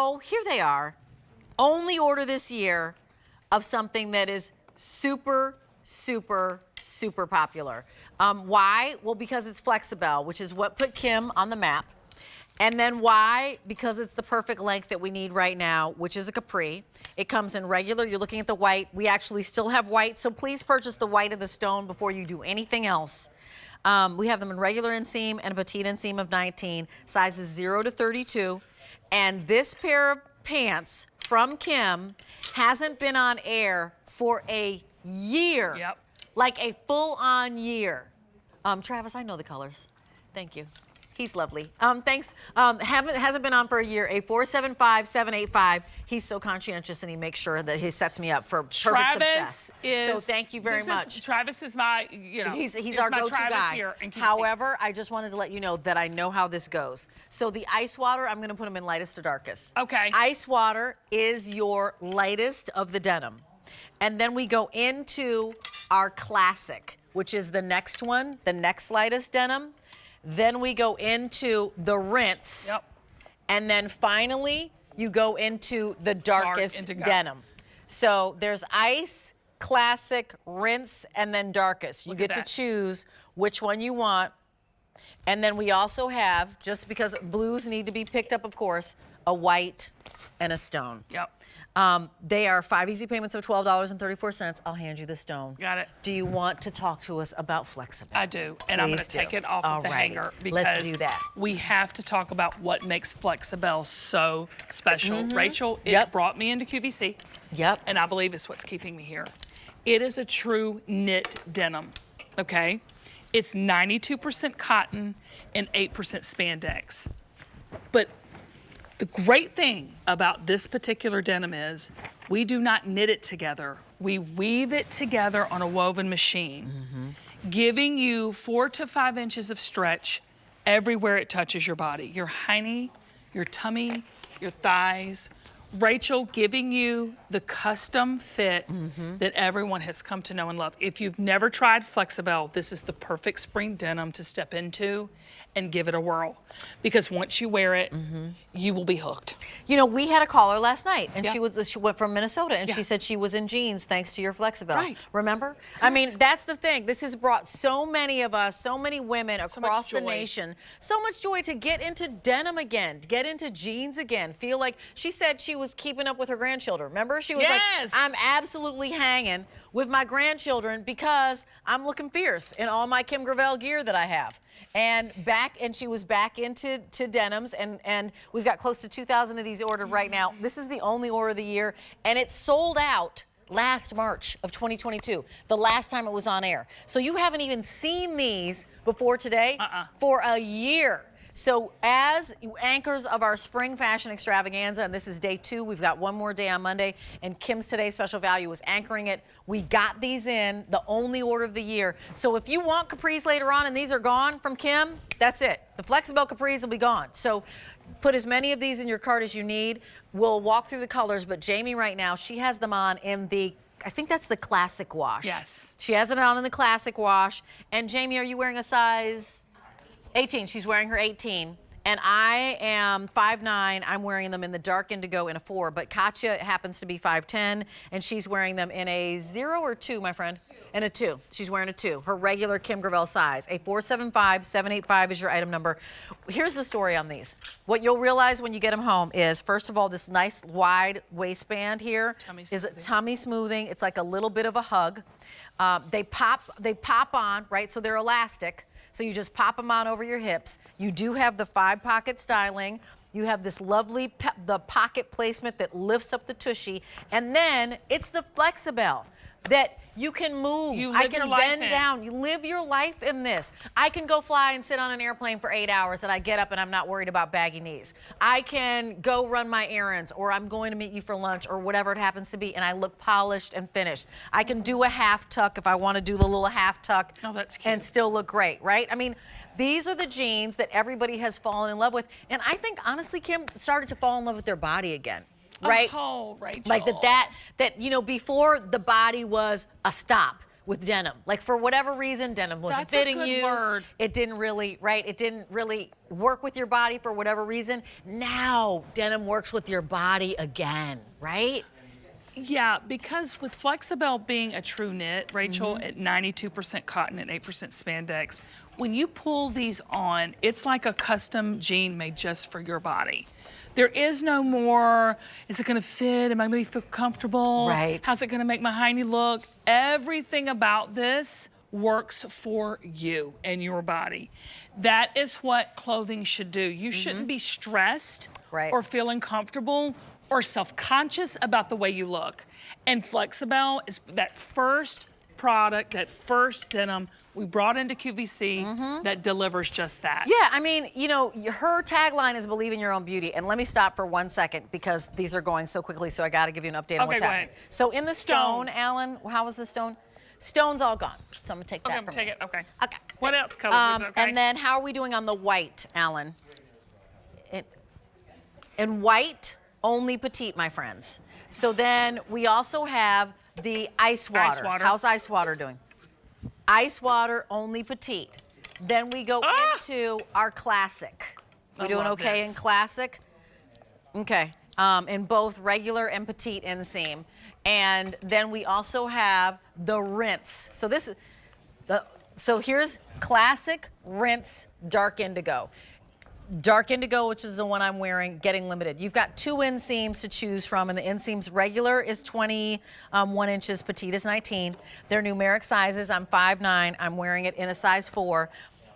So here they are. Only order this year of something that is super, super, super popular. Why? Well, because it's Flexibelle, which is what put Kim on the map. And then why? Because it's the perfect length that we need right now, which is a capri. It comes in regular. You're looking at the white. We actually still have white, so please purchase the white of the stone before you do anything else. We have them in regular inseam and a petite inseam of 19, sizes 0 to 32. And this pair of pants from Kim hasn't been on air for a year. Yep. Like a full-on year. Travis, I know the colors. Thank you. He's lovely. Thanks. Hasn't been on for a year. A 475-785. He's so conscientious, and he makes sure that he sets me up for perfect success. So thank you very much. Travis is my, he's our go-to guy. However, I just wanted to let you know that I know how this goes. So the ice water, I'm going to put them in lightest to darkest. Okay. Ice water is your lightest of the denim. And then we go into our classic, which is the next one, the next lightest denim. Then we go into the rinse. Yep. And then finally, you go into the darkest denim. So there's ice, classic, rinse, and then darkest. You get to choose which one you want. And then we also have, just because blues need to be picked up, of course, a white and a stone. Yep. They are 5 easy payments of $12.34. I'll hand you the stone. Got it. Do you want to talk to us about Flexibelle? I do, and I'm going to take it off of the hanger because let's do that. We have to talk about what makes Flexibelle so special. Rachel, it brought me into QVC. Yep. And I believe it's what's keeping me here. It is a true knit denim, okay? It's 92% cotton and 8% spandex. But the great thing about this particular denim is we do not knit it together. We weave it together on a woven machine, giving you 4 to 5 inches of stretch everywhere it touches your body. Your hiney, your tummy, your thighs. Rachel, giving you the custom fit that everyone has come to know and love. If you've never tried Flexibelle, this is the perfect spring denim to step into and give it a whirl. Because once you wear it, you will be hooked. You know, we had a caller last night, and she went from Minnesota, and she said she was in jeans thanks to your Flexibelle. Right. Remember? Correct. I mean, that's the thing. This has brought so many of us, so many women across the nation, so much joy to get into denim again, get into jeans again, feel like, she said she was keeping up with her grandchildren. Remember? She was like, I'm absolutely hanging with my grandchildren because I'm looking fierce in all my Kim Gravel gear that I have. And she was back into denims, and we've got close to 2,000 of these ordered right now. This is the only order of the year, and it sold out last March of 2022, the last time it was on air. So you haven't even seen these before today for a year. So as anchors of our spring fashion extravaganza, and this is day 2, we've got one more day on Monday, and Kim's Today Special Value was anchoring it. We got these in, the only order of the year. So if you want capris later on and these are gone from Kim, that's it. The Flexibelle capris will be gone. So put as many of these in your cart as you need. We'll walk through the colors, but Jamie right now, she has them on in the, I think that's the classic wash. Yes. She has it on in the classic wash. And Jamie, are you wearing a size 18? She's wearing her 18. And I am 5'9". I'm wearing them in the dark indigo in a 4. But Katya happens to be 5'10", and she's wearing them in a 0 or 2, my friend? In a 2. She's wearing a 2. Her regular Kim Gravel size. A 475-785 is your item number. Here's the story on these. What you'll realize when you get them home is, first of all, this nice wide waistband here is a tummy smoothing. It's like a little bit of a hug. They pop on, right? So they're elastic. So you just pop them on over your hips. You do have the 5-pocket styling. You have this lovely the pocket placement that lifts up the tushy. And then it's the Flexibelle that you can move. I can bend down. You live your life in this. I can go fly and sit on an airplane for 8 hours and I get up and I'm not worried about baggy knees. I can go run my errands, or I'm going to meet you for lunch, or whatever it happens to be, and I look polished and finished. I can do a half tuck if I want to do the little half tuck and still look great, right? I mean, these are the jeans that everybody has fallen in love with. And I think, honestly, Kim started to fall in love with their body again. Right? Oh, Rachel. Like that, you know, before the body was a stop. with denim. Like for whatever reason, denim wasn't That's a fitting good you. word. It didn't really, right? It didn't really work with your body for whatever reason. Now denim works with your body again, right? Yeah, because with Flexibelle being a true knit, Rachel, at 92% cotton and 8% spandex, when you pull these on, it's like a custom jean made just for your body. There is no more, is it gonna fit? Am I gonna feel comfortable? Right. How's it gonna make my hiney look? Everything about this works for you and your body. That is what clothing should do. You shouldn't be stressed Right. or feel uncomfortable or self-conscious about the way you look. And Flexibelle is that first product, that first denim we brought into QVC that delivers just that. Yeah, I mean, you know, her tagline is believe in your own beauty. And let me stop for 1 second because these are going so quickly, so I got to give you an update on what's go happening. ahead. So in the stone, Stone. Alan, how was the stone? Stone's all gone. So I'm going to take Okay, that I'm from gonna take you. it, okay. Okay. What else color was it, okay? And then how are we doing on the white, Alan? In white, only petite, my friends. So then we also have the ice water. Ice water. How's ice water doing? Ice water, only petite. Then we go into our classic. We I doing love okay this. in classic? Okay. In both regular and petite inseam. And then we also have the rinse. So this is so here's classic, rinse, dark indigo. Dark indigo, which is the one I'm wearing, getting limited. You've got 2 inseams to choose from, and the inseams regular is 21 inches, petite is 19. They're numeric sizes. I'm 5'9". I'm wearing it in a size 4.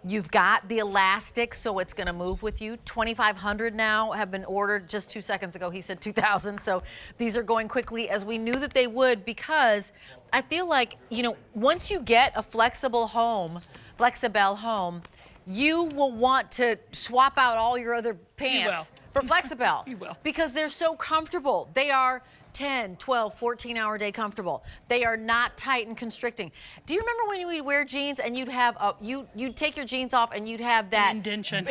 You've got the elastic, so it's going to move with you. 2,500 now have been ordered just 2 seconds ago. He said 2,000, so these are going quickly as we knew that they would, because I feel like, you know, once you get a Flexibelle home, you will want to swap out all your other pants for Flexibelle. You will. Because they're so comfortable. They are 10, 12, 14-hour day comfortable. They are not tight and constricting. Do you remember when you would wear jeans and you'd have you'd take your jeans off and you'd have that Indentation.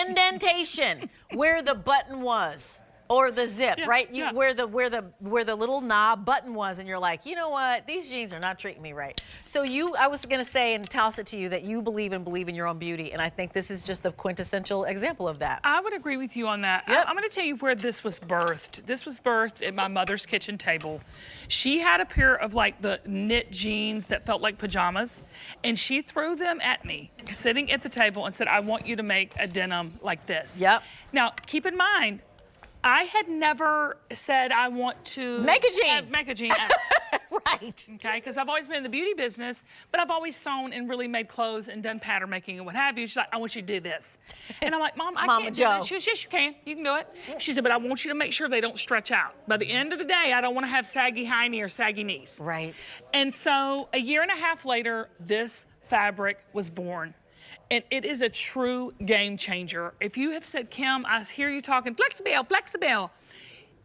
Indentation where the button was? Or the zip, Yeah, right? yeah. Where the little knob button was, and you're like, you know what? These jeans are not treating me right. So I was gonna say and toss it to you that you believe in your own beauty, and I think this is just the quintessential example of that. I would agree with you on that. Yep. I'm going to tell you where this was birthed. This was birthed at my mother's kitchen table. She had a pair of like the knit jeans that felt like pajamas, and she threw them at me sitting at the table and said, I want you to make a denim like this. Yep. Now, keep in mind, I had never said I want to Make a jean. Make a jean. Right. Okay, because I've always been in the beauty business, but I've always sewn and really made clothes and done pattern making and what have you. She's like, I want you to do this. And I'm like, Mom, I Mama can't Joe. do this. She goes, yes, you can. You can do it. She said, but I want you to make sure they don't stretch out. By the end of the day, I don't want to have saggy hiney or saggy knees. Right. And so a year and a half later, this fabric was born. And it is a true game changer. If you have said, Kim, I hear you talking, Flexibelle,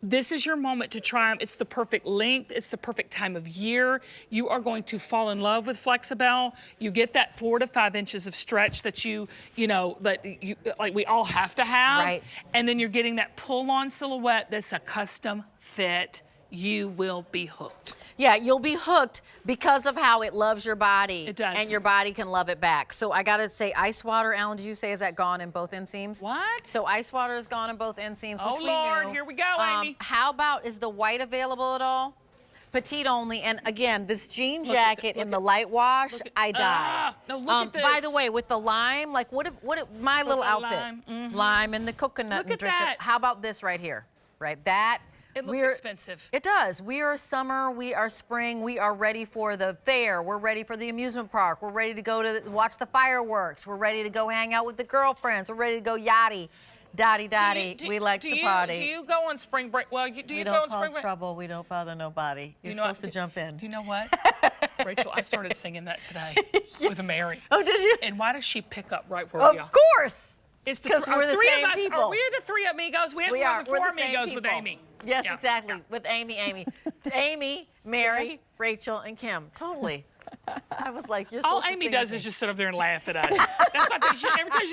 this is your moment to try them. It's the perfect length. It's the perfect time of year. You are going to fall in love with Flexibelle. You get that 4 to 5 inches of stretch that like we all have to have. Right. And then you're getting that pull-on silhouette that's a custom fit. You will be hooked. Yeah, you'll be hooked because of how it loves your body. It does. And your body can love it back. So I gotta say, ice water, Alan, did you say, is that gone in both inseams? What? So ice water is gone in both inseams, Oh, which we Lord, knew. here we go, Amy. How about, is the white available at all? Petite only, and again, this jean Look at jacket the- in the light wash, I die. No, look at this. By the way, with the lime, like what if my little the outfit, lime, lime and the coconut Look and at drink it. that. How about this right here? Right, that. It looks expensive. It does. We are summer, we are spring, we are ready for the fair, we're ready for the amusement park, we're ready to go to watch the fireworks, we're ready to go hang out with the girlfriends, we're ready to go yachty, dotty. We like to party. Do you go on spring break? Well, do you We go don't on spring cause break? trouble, we don't bother nobody. You're supposed to jump in. Do you know what? Rachel, I started singing that today with Mary. Oh, did you? And why does she pick up right where we are? Of course. It's the 'Cause we're the three same of us. people. Are we the three amigos? We have We are. the We're four the same amigos with people. Amy. Yes, Yeah. exactly. With Amy. Amy, Mary, Rachel, and Kim. Totally. I was like, you're All supposed to Amy sing does with is me. just sit up there and laugh at us. That's not that every time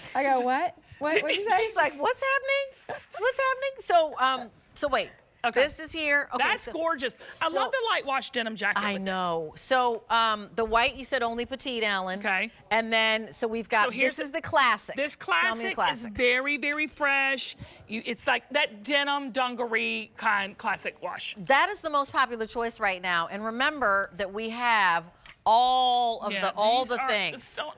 she's I go, what? What did you say? He's like, what's happening? What's happening? So wait. Okay. This is here. Okay, That's gorgeous. I love the light wash denim jacket. I know. So the white, you said only petite, Alan. Okay. And then, so we've got, this is the classic. This Tell me the classic is very, very fresh. It's like that denim dungaree kind classic wash. That is the most popular choice right now. And remember that we have all of the things So,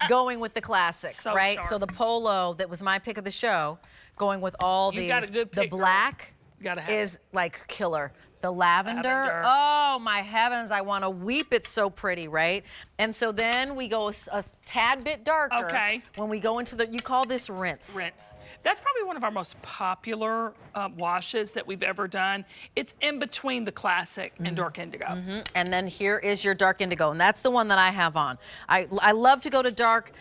going with the classic, so right? sharp. So the polo that was my pick of the show, going with all You these. got a good pick, the black Gotta have is like killer. The lavender, Lavender. oh my heavens, I want to weep. It's so pretty, right? And so then we go a tad bit darker. Okay. When we go into the, you call this rinse. Rinse. That's probably one of our most popular washes that we've ever done. It's in between the classic and dark indigo. And then here is your dark indigo, and that's the one that I have on. I love to go to dark.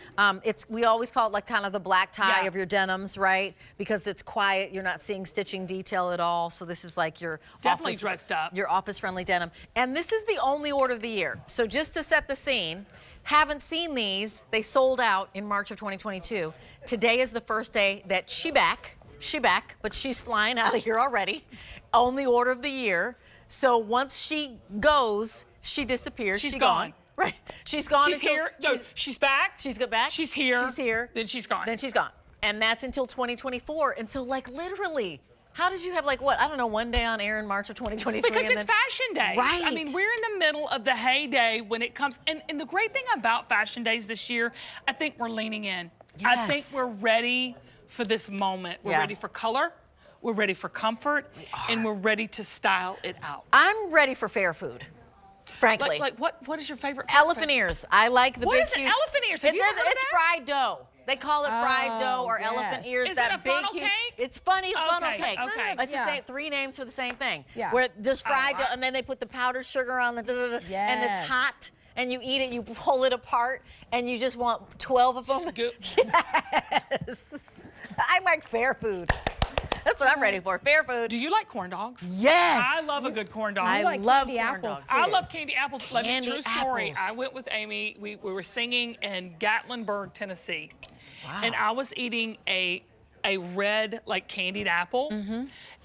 We always call it like kind of the black tie of your denims, right? Because it's quiet, you're not seeing stitching detail at all. So this is like your Definitely dressed up. Your office-friendly denim. And this is the only order of the year. So just to set the scene, haven't seen these. They sold out in March of 2022. Today is the first day that she back, but she's flying out of here already. Only order of the year. So once she goes, she disappears. She's gone. Right. She's gone. She's here. No, she's back. She's back. She's here. She's here. Then she's gone. Then she's gone. And that's until 2024. And so like literally, how did you have like what? I don't know, one day on air in March of 2023? Because it's fashion days. Right. I mean, we're in the middle of the heyday when it comes. And the great thing about fashion days this year, I think we're leaning in. Yes. I think we're ready for this moment. We're ready for color. We're ready for comfort. And we're ready to style it out. I'm ready for fair food, frankly. Like what is your favorite? Elephant ears. I like the What big is it? huge. Elephant ears? Have you ever heard of It's that? fried dough. They call it fried dough or elephant ears. Is that it a big, funnel huge, cake? It's funny, funnel Okay, cake. okay. Let's just say 3 names for the same thing. Yeah. Where just fried Oh, dough, and then they put the powdered sugar on the and Yes. it's hot, and you eat it, you pull it apart, and you just want 12 of them. Yes. I like fair food. That's what I'm ready for, fair food. Do you like corn dogs? Yes. I love a good corn dog. I like love candy corn apples, dogs. too. I love candy apples. Let me Candy true story. apples. I went with Amy. We were singing in Gatlinburg, Tennessee. Wow. And I was eating a red, like, candied apple.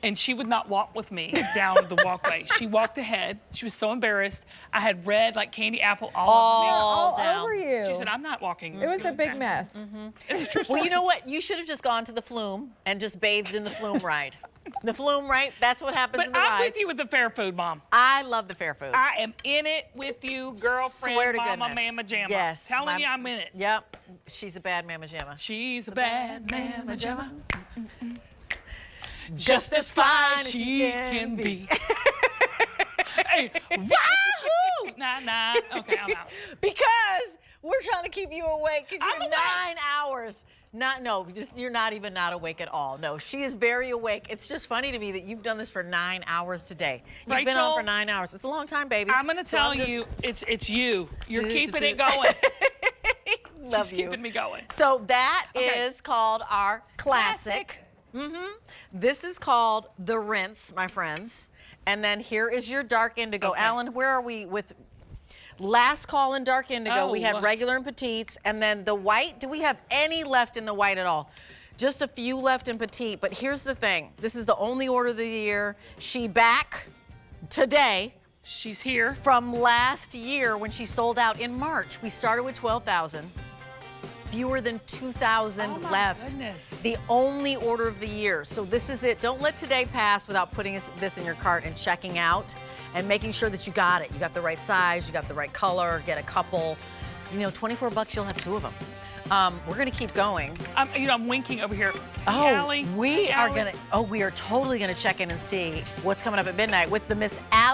And she would not walk with me down the walkway. She walked ahead. She was so embarrassed. I had red, like, candy apple all over me. All down. over you. She said, I'm not walking. It was a big mess. It's a true story. Well, you know what? You should have just gone to the flume and just bathed in the flume ride. The flume, right? That's what happens But in the I'm rides. with you with the fair food, Mom. I love the fair food. I am in it with you, girlfriend, Swear to mama, goodness. mamma jamma. Yes, Telling you I'm in it. Yep. She's a bad mamma jamma. She's a bad mamma jamma. Just as fine as she you can be. Hey, wahoo! Nah. Okay, I'm out. Because we're trying to keep you awake because I'm you're awake. 9 hours. You're not even not awake at all. No, she is very awake. It's just funny to me that you've done this for 9 hours today. You've been on Rachel, for 9 hours. It's a long time, baby. I'm gonna So tell I'm just- you, it's you. You're Do, keeping do, it do. going. Love She's you. keeping me going. So that Okay. is called our classic. This is called the rinse, my friends. And then here is your dark indigo. Okay. Alan, where are we with last call in dark indigo? We Oh. had regular and petites. And then the white, do we have any left in the white at all? Just a few left in petite. But here's the thing. This is the only order of the year. She back today She's here. from last year when she sold out in March. We started with 12,000. Fewer than 2,000 Oh my left. goodness. The only order of the year. So this is it. Don't let today pass without putting this in your cart and checking out and making sure that you got it. You got the right size, you got the right color, get a couple. You know, 24 bucks, you'll have 2 of them. We're gonna keep going. I'm winking over here. Oh, Hey, Allie. we Hey, are Allie. gonna. Oh, we are totally gonna check in and see what's coming up at midnight with the Miss Allie.